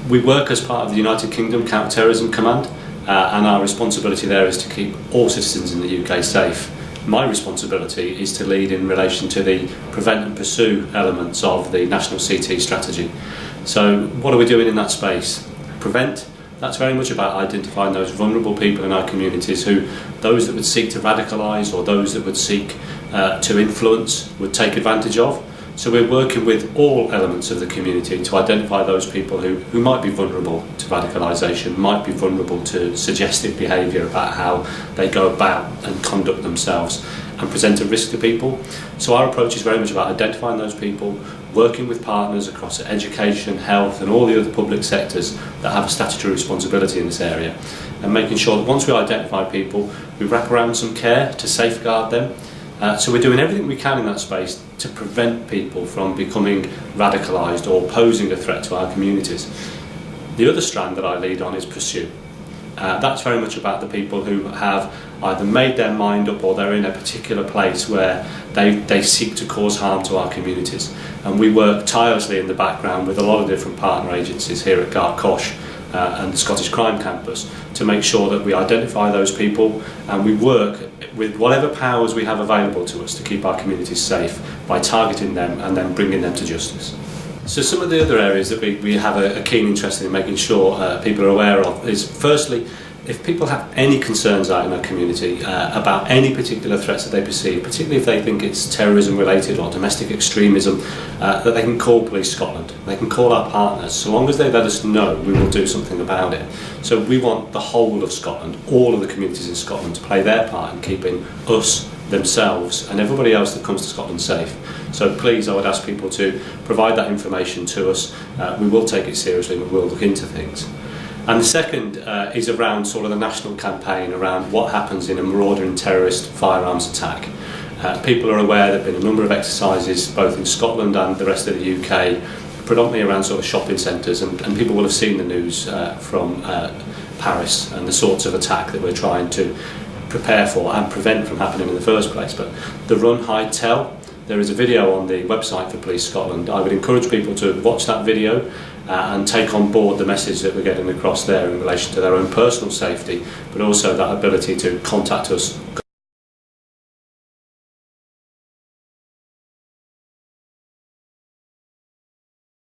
We work as part of the United Kingdom Counter-Terrorism Command, and our responsibility there is to keep all citizens in the UK safe. My responsibility is to lead in relation to the prevent and pursue elements of the National CT strategy. So what are we doing in that space? Prevent, that's very much about identifying those vulnerable people in our communities, those that would seek to radicalise or those that would seek to influence would take advantage of. So we're working with all elements of the community to identify those people who might be vulnerable to radicalisation, might be vulnerable to suggestive behaviour about how they go about and conduct themselves and present a risk to people. So our approach is very much about identifying those people, working with partners across education, health and all the other public sectors that have a statutory responsibility in this area, and making sure that once we identify people, we wrap around some care to safeguard them. So we're doing everything we can in that space to prevent people from becoming radicalised or posing a threat to our communities. The other strand that I lead on is pursue. That's very much about the people who have either made their mind up or they're in a particular place where they seek to cause harm to our communities. And we work tirelessly in the background with a lot of different partner agencies here at Gartcosh and the Scottish Crime Campus to make sure that we identify those people and we work with whatever powers we have available to us to keep our communities safe by targeting them and then bringing them to justice. So some of the other areas that we have a keen interest in making sure people are aware of is, firstly, if people have any concerns out in our community about any particular threats that they perceive, particularly if they think it's terrorism related or domestic extremism, that they can call Police Scotland. They can call our partners. So long as they let us know, we will do something about it. So we want the whole of Scotland, all of the communities in Scotland, to play their part in keeping us, themselves and everybody else that comes to Scotland safe. So please, I would ask people to provide that information to us. We will take it seriously and we will look into things. And the second is around sort of the national campaign around what happens in a marauding terrorist firearms attack. People are aware there have been a number of exercises both in Scotland and the rest of the UK, predominantly around sort of shopping centres, and people will have seen the news from Paris and the sorts of attack that we're trying to prepare for and prevent from happening in the first place. But the Run, Hide, Tell, there is a video on the website for Police Scotland. I would encourage people to watch that video and take on board the message that we're getting across there in relation to their own personal safety, but also that ability to contact us